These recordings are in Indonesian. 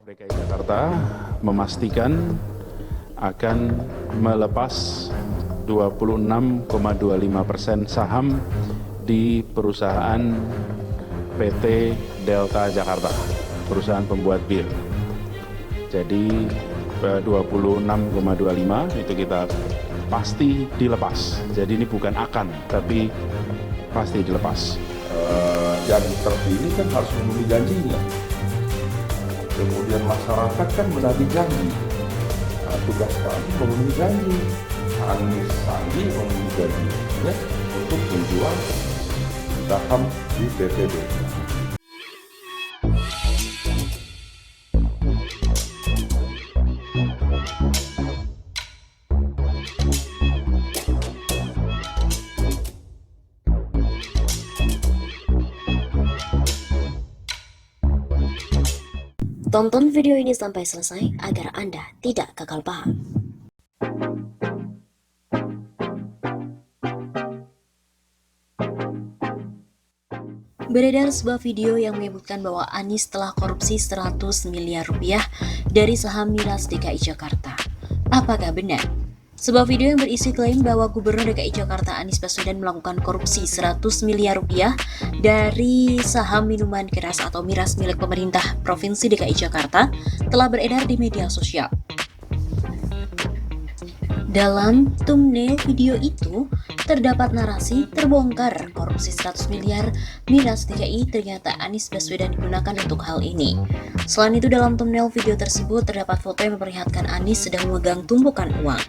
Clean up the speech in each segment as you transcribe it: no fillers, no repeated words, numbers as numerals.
DKI Jakarta memastikan akan melepas 26,25% saham di perusahaan PT Delta Jakarta, perusahaan pembuat bir. Jadi 26,25 itu kita pasti dilepas. Jadi ini bukan akan, tapi pasti dilepas. Dan terpilih kan harus memenuhi janjinya. Kemudian masyarakat kan menagih janji. Nah, tugas kami memenuhi janji. Anies Sandi memenuhi janjinya untuk menjual saham di PT Delta. Tonton video ini sampai selesai agar Anda tidak gagal paham. Beredar sebuah video yang menyebutkan bahwa Anies telah korupsi 100 miliar rupiah dari saham miras DKI Jakarta. Apakah benar? Sebuah video yang berisi klaim bahwa Gubernur DKI Jakarta Anies Baswedan melakukan korupsi 100 miliar rupiah dari saham minuman keras atau miras milik pemerintah Provinsi DKI Jakarta telah beredar di media sosial. Dalam thumbnail video itu, terdapat narasi terbongkar korupsi 100 miliar miras DKI ternyata Anies Baswedan digunakan untuk hal ini. Selain itu, dalam thumbnail video tersebut terdapat foto yang memperlihatkan Anies sedang memegang tumpukan uang.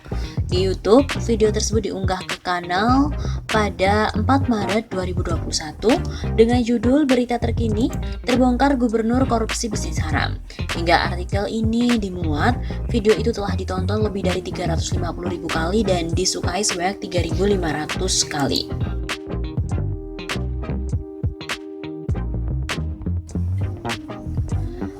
Di YouTube, video tersebut diunggah ke kanal pada 4 Maret 2021 dengan judul Berita Terkini, Terbongkar Gubernur Korupsi Bisnis Haram. Hingga artikel ini dimuat, video itu telah ditonton lebih dari 350.000 kali dan disukai sebanyak 3.500 kali.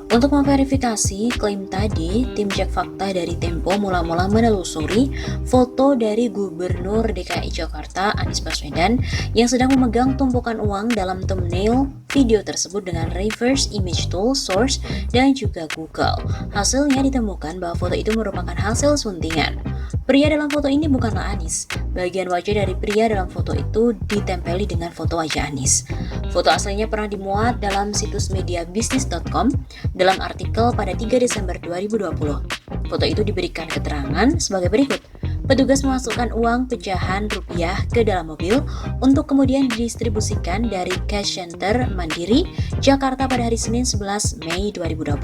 Untuk memverifikasi klaim tadi, tim cek fakta dari Tempo mula-mula menelusuri foto dari Gubernur DKI Jakarta Anies Baswedan yang sedang memegang tumpukan uang dalam thumbnail video tersebut dengan reverse image tool, source, dan juga Google. Hasilnya ditemukan bahwa foto itu merupakan hasil suntingan. Pria dalam foto ini bukanlah Anies. Bagian wajah dari pria dalam foto itu ditempeli dengan foto wajah Anies. Foto aslinya pernah dimuat dalam situs mediabisnis.com dalam artikel pada 3 Desember 2020. Foto itu diberikan keterangan sebagai berikut. Petugas memasukkan uang pecahan rupiah ke dalam mobil untuk kemudian didistribusikan dari cash center Mandiri, Jakarta pada hari Senin 11 Mei 2020.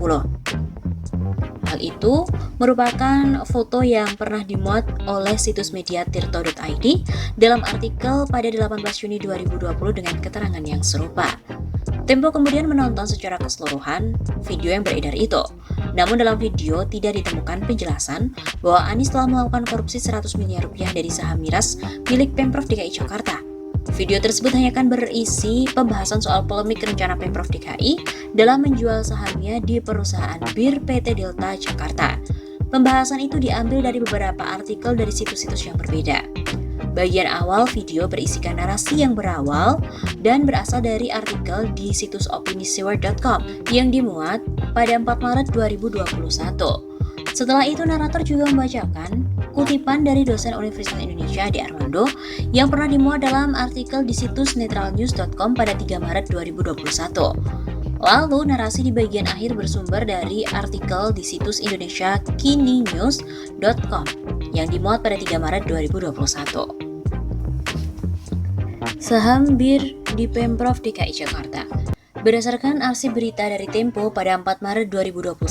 Hal itu merupakan foto yang pernah dimuat oleh situs media tirto.id dalam artikel pada 18 Juni 2020 dengan keterangan yang serupa. Tempo kemudian menonton secara keseluruhan video yang beredar itu. Namun dalam video tidak ditemukan penjelasan bahwa Anies telah melakukan korupsi 100 miliar rupiah dari saham miras milik Pemprov DKI Jakarta. Video tersebut hanya akan berisi pembahasan soal polemik rencana Pemprov DKI dalam menjual sahamnya di perusahaan bir PT Delta Jakarta. Pembahasan itu diambil dari beberapa artikel dari situs-situs yang berbeda. Bagian awal video berisikan narasi yang berawal dan berasal dari artikel di situs opinisiwar.com yang dimuat pada 4 Maret 2021. Setelah itu, narator juga membacakan kutipan dari dosen Universitas Indonesia Ade Armando yang pernah dimuat dalam artikel di situs netralnews.com pada 3 Maret 2021. Lalu, narasi di bagian akhir bersumber dari artikel di situs indonesiakininews.com yang dimuat pada 3 Maret 2021. Saham bir di Pemprov DKI Jakarta. Berdasarkan arsip berita dari Tempo pada 4 Maret 2021,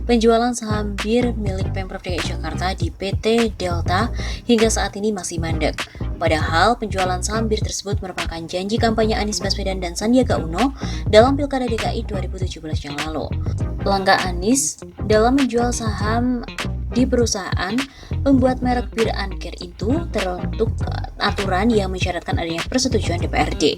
penjualan saham bir milik Pemprov DKI Jakarta di PT Delta hingga saat ini masih mandek. Padahal penjualan saham bir tersebut merupakan janji kampanye Anies Baswedan dan Sandiaga Uno dalam Pilkada DKI 2017 yang lalu. Langkah Anies dalam menjual saham di perusahaan pembuat merek bir Anker itu teruntuk aturan yang mensyaratkan adanya persetujuan DPRD.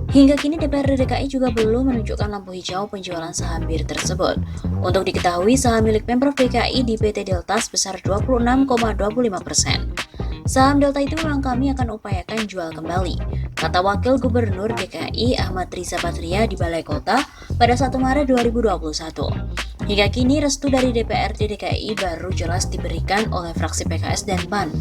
Hingga kini DPRD DKI juga belum menunjukkan lampu hijau penjualan saham bir tersebut. Untuk diketahui, saham milik Pemprov DKI di PT Delta sebesar 26,25%. Saham Delta itu memang kami akan upayakan jual kembali, kata Wakil Gubernur DKI Ahmad Riza Patria di Balai Kota pada 1 Maret 2021. Hingga kini restu dari DPRD DKI baru jelas diberikan oleh fraksi PKS dan PAN.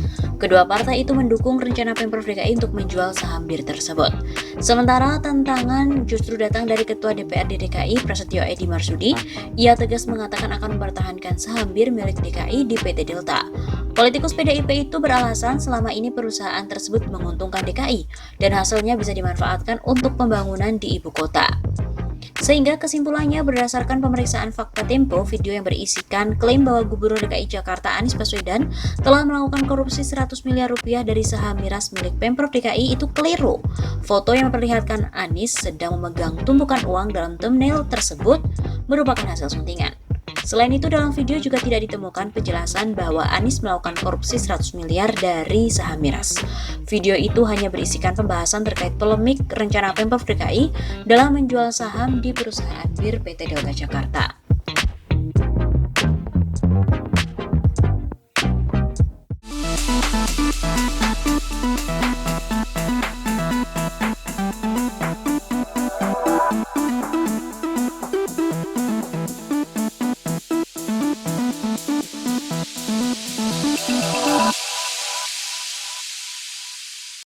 Kedua partai itu mendukung rencana Pemprov DKI untuk menjual saham BIR tersebut. Sementara tantangan justru datang dari Ketua DPRD DKI Prasetyo Edy Marsudi. Ia tegas mengatakan akan mempertahankan saham BIR milik DKI di PT Delta. Politikus PDIP itu beralasan selama ini perusahaan tersebut menguntungkan DKI dan hasilnya bisa dimanfaatkan untuk pembangunan di ibu kota. Sehingga kesimpulannya berdasarkan pemeriksaan fakta Tempo, video yang berisikan klaim bahwa Gubernur DKI Jakarta Anies Baswedan telah melakukan korupsi 100 miliar rupiah dari saham miras milik Pemprov DKI itu keliru. Foto yang memperlihatkan Anies sedang memegang tumpukan uang dalam thumbnail tersebut merupakan hasil suntingan. Selain itu, dalam video juga tidak ditemukan penjelasan bahwa Anies melakukan korupsi 100 miliar dari saham miras. Video itu hanya berisikan pembahasan terkait polemik rencana Pemprov DKI dalam menjual saham di perusahaan BIR PT Delta Jakarta.